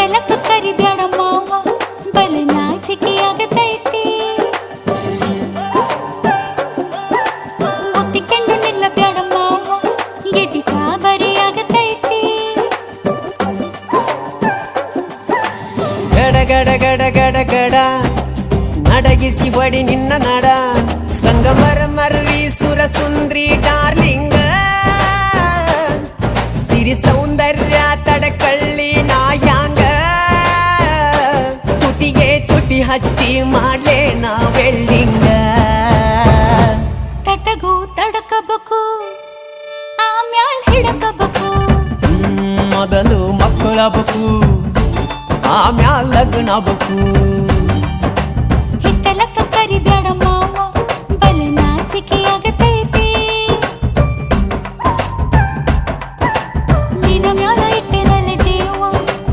ಹಿತ್ತಲಕ್ಕ ಕರಿಬ್ಯಾಡ ಮಾವ ಬಲ ನಾಚಿಕೆ ಆಗತೈತಿ ಮುತ್ತಿಕೊಂಡು ನಿಲ್ಲಬ್ಯಾಡ ಮಾವ ಗೆದಿ ಕಾಬರಿ ಆಗತೈತಿ ಗಡ ಗಡ ಗಡ ಗಡ ಗಡ ನಡಗಿಸಿ ಒಡಿ ನಿನ್ನ ನಡ ಸಂಗಮರ ಮರ್ರಿ ಸುರ ಸುಂದ್ರಿ ಡಾರ್ಲಿಂಗ ಸಿರಿ ಸೌಂದರ್ಯ ತಡಕಳ್ಳಿ ನಾಯಾಂಗ ತುಟಿಗೆ ತುಟಿ ಹಚ್ಚಿ ಮಾಡ್ಲೇ ನಾವೆಲ್ಲಿಂಗ ತಟಗೂ ತಡಕಬೇಕು ಆಮ್ಯಾಲ್ ಹಿಡಕಬೇಕು ಮೊದಲು ಮಕ್ಕಳಬೇಕು ಆಮ್ಯಾಲ ಲಗ್ನಬೇಕು ಹಿತ್ತಲಕ್ಕ ಕರಿಬ್ಯಾಡ ಮಾವ